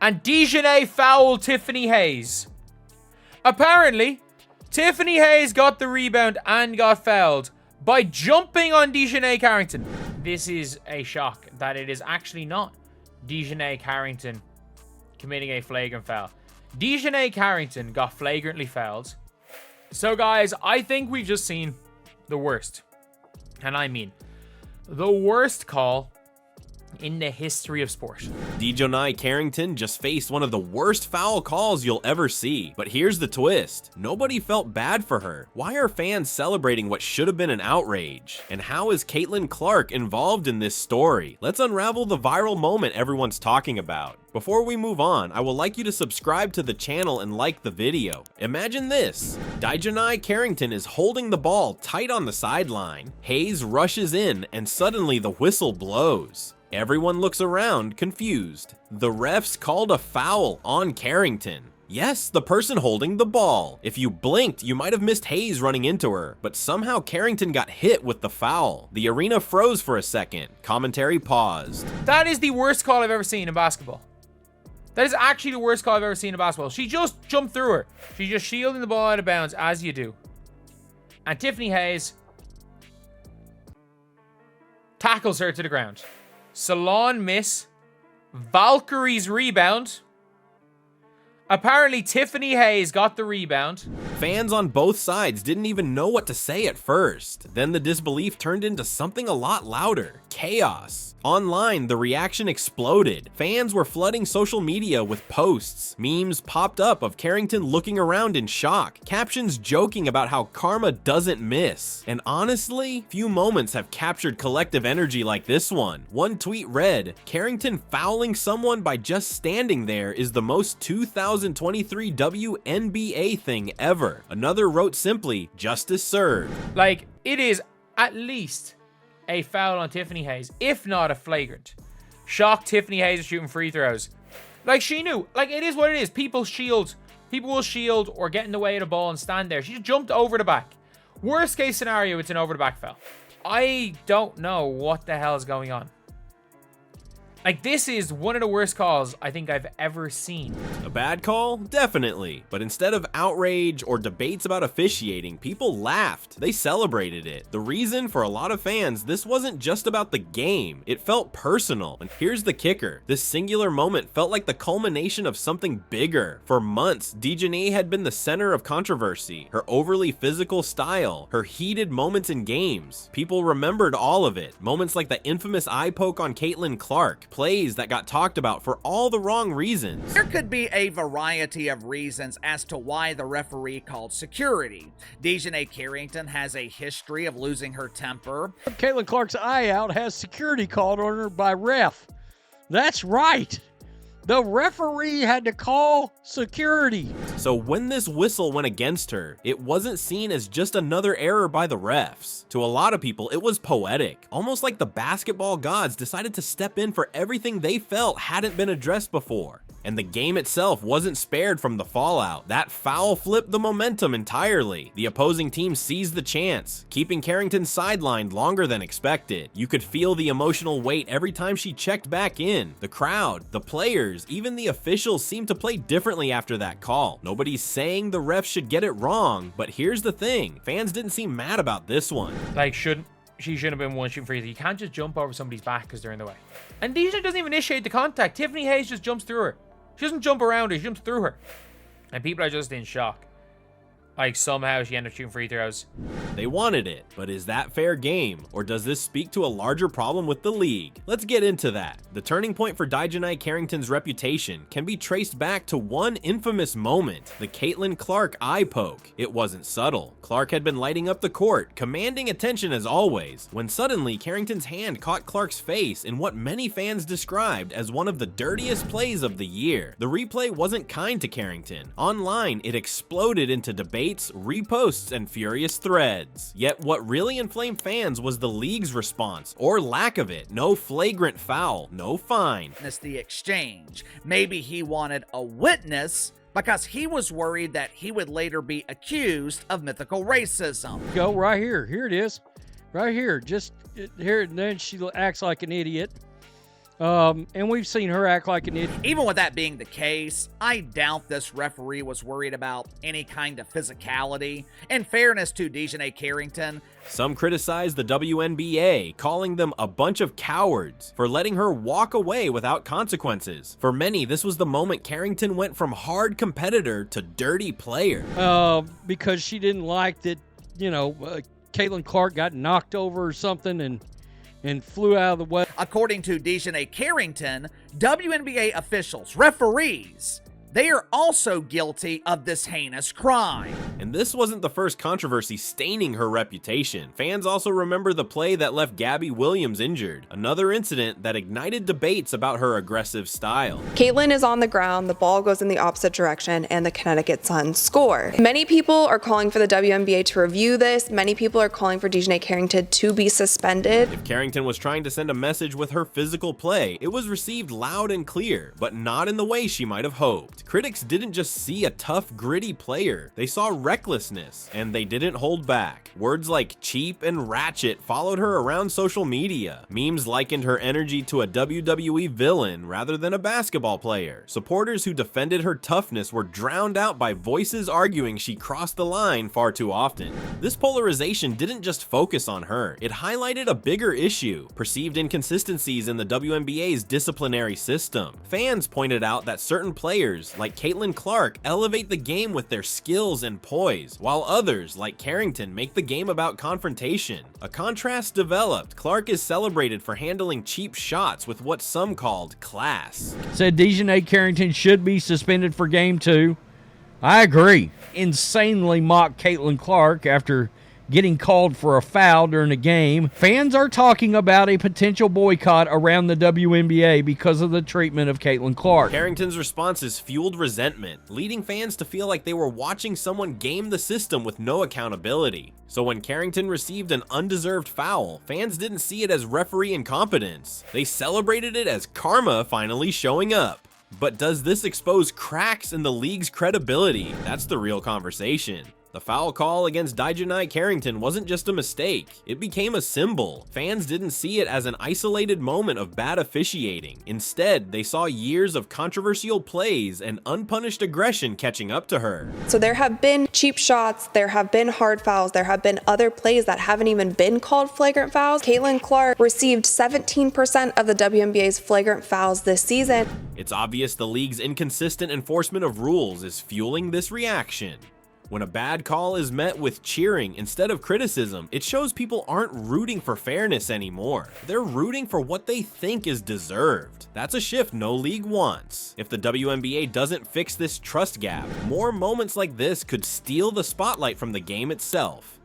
And DiJonai fouled Tiffany Hayes. Apparently, Tiffany Hayes got the rebound and got fouled by jumping on DiJonai Carrington. This is a shock that it is actually not DiJonai Carrington committing a flagrant foul. DiJonai Carrington got flagrantly fouled. So guys, I think we've just seen the worst. And I mean, the worst call in the history of sport. DiJonai Carrington just faced one of the worst foul calls you'll ever see. But here's the twist. Nobody felt bad for her. Why are fans celebrating what should have been an outrage? And how is Caitlin Clark involved in this story? Let's unravel the viral moment everyone's talking about. Before we move on, I would like you to subscribe to the channel and like the video. Imagine this. DiJonai Carrington is holding the ball tight on the sideline. Hayes rushes in and suddenly the whistle blows. Everyone looks around, confused. The refs called a foul on Carrington. Yes, the person holding the ball. If you blinked, you might have missed Hayes running into her, but somehow Carrington got hit with the foul. The arena froze for a second. Commentary paused. That is the worst call I've ever seen in basketball. That is actually the worst call I've ever seen in basketball. She just jumped through her. She's just shielding the ball out of bounds, as you do. And Tiffany Hayes tackles her to the ground. Salon miss. Valkyrie's rebound. Apparently, Tiffany Hayes got the rebound. Fans on both sides didn't even know what to say at first. Then the disbelief turned into something a lot louder. Chaos. Online, the reaction exploded. Fans were flooding social media with posts. Memes popped up of Carrington looking around in shock. Captions joking about how karma doesn't miss. And honestly, few moments have captured collective energy like this one. One tweet read, "Carrington fouling someone by just standing there is the most 2023 WNBA thing ever." Another wrote simply, "Justice served." Like, it is at least a foul on Tiffany Hayes, if not a flagrant. Shocked Tiffany Hayes is shooting free throws. Like, she knew. Like, it is what it is. People will shield or get in the way of the ball and stand there. She just jumped over the back. Worst case scenario, it's an over the back foul. I don't know what the hell is going on. Like, this is one of the worst calls I think I've ever seen. A bad call? Definitely. But instead of outrage or debates about officiating, people laughed. They celebrated it. The reason for a lot of fans, this wasn't just about the game. It felt personal. And here's the kicker. This singular moment felt like the culmination of something bigger. For months, DiJonai had been the center of controversy. Her overly physical style, her heated moments in games. People remembered all of it. Moments like the infamous eye poke on Caitlin Clark. Plays that got talked about for all the wrong reasons. There could be a variety of reasons as to why the referee called security. DiJonai Carrington has a history of losing her temper. Caitlin Clark's eye out has security called on her by ref. That's right. The referee had to call security. So when this whistle went against her, it wasn't seen as just another error by the refs. To a lot of people, it was poetic. Almost like the basketball gods decided to step in for everything they felt hadn't been addressed before. And the game itself wasn't spared from the fallout. That foul flipped the momentum entirely. The opposing team seized the chance, keeping Carrington sidelined longer than expected. You could feel the emotional weight every time she checked back in. The crowd, the players, even the officials seemed to play differently after that call. Nobody's saying the refs should get it wrong, but here's the thing. Fans didn't seem mad about this one. Like, she shouldn't have been one shooting free throw. You can't just jump over somebody's back because they're in the way. And DJ doesn't even initiate the contact. Tiffany Hayes just jumps through her. She doesn't jump around her, she jumps through her. And people are just in shock. Like, somehow she ended up shooting free throws. They wanted it, but is that fair game? Or does this speak to a larger problem with the league? Let's get into that. The turning point for DiJonai Carrington's reputation can be traced back to one infamous moment, the Caitlin Clark eye poke. It wasn't subtle. Clark had been lighting up the court, commanding attention as always, when suddenly Carrington's hand caught Clark's face in what many fans described as one of the dirtiest plays of the year. The replay wasn't kind to Carrington. Online, it exploded into debate, reposts, and furious threads. Yet what really inflamed fans was the league's response, or lack of it. No flagrant foul, no fine. Witness the exchange. Maybe he wanted a witness because he was worried that he would later be accused of mythical racism. Go right here. Here it is. Right here. Just here. And then she acts like an idiot. And we've seen her act like an idiot. Even with that being the case, I doubt this referee was worried about any kind of physicality. In fairness to DiJonai Carrington, some criticized the WNBA, calling them a bunch of cowards for letting her walk away without consequences. For many, this was the moment Carrington went from hard competitor to dirty player. Because she didn't like that, Caitlin Clark got knocked over or something and flew out of the way. According to DiJonai Carrington, WNBA officials, referees, they are also guilty of this heinous crime. And this wasn't the first controversy staining her reputation. Fans also remember the play that left Gabby Williams injured, another incident that ignited debates about her aggressive style. Caitlin is on the ground, the ball goes in the opposite direction, and the Connecticut Sun score. Many people are calling for the WNBA to review this. Many people are calling for DiJonai Carrington to be suspended. If Carrington was trying to send a message with her physical play, it was received loud and clear, but not in the way she might have hoped. Critics didn't just see a tough, gritty player, they saw recklessness, and they didn't hold back. Words like cheap and ratchet followed her around social media. Memes likened her energy to a WWE villain rather than a basketball player. Supporters who defended her toughness were drowned out by voices arguing she crossed the line far too often. This polarization didn't just focus on her, it highlighted a bigger issue, perceived inconsistencies in the WNBA's disciplinary system. Fans pointed out that certain players, like Caitlin Clark, elevate the game with their skills and poise, while others, like Carrington, make the game about confrontation. A contrast developed. Clark is celebrated for handling cheap shots with what some called class. Said DiJonai Carrington should be suspended for Game 2. I agree. Insanely mocked Caitlin Clark after getting called for a foul during a game. Fans are talking about a potential boycott around the WNBA because of the treatment of Caitlin Clark. Carrington's responses fueled resentment, leading fans to feel like they were watching someone game the system with no accountability. So when Carrington received an undeserved foul, fans didn't see it as referee incompetence. They celebrated it as karma finally showing up. But does this expose cracks in the league's credibility? That's the real conversation. The foul call against DiJonai Carrington wasn't just a mistake, it became a symbol. Fans didn't see it as an isolated moment of bad officiating. Instead, they saw years of controversial plays and unpunished aggression catching up to her. So there have been cheap shots, there have been hard fouls, there have been other plays that haven't even been called flagrant fouls. Caitlin Clark received 17% of the WNBA's flagrant fouls this season. It's obvious the league's inconsistent enforcement of rules is fueling this reaction. When a bad call is met with cheering instead of criticism, it shows people aren't rooting for fairness anymore. They're rooting for what they think is deserved. That's a shift no league wants. If the WNBA doesn't fix this trust gap, more moments like this could steal the spotlight from the game itself.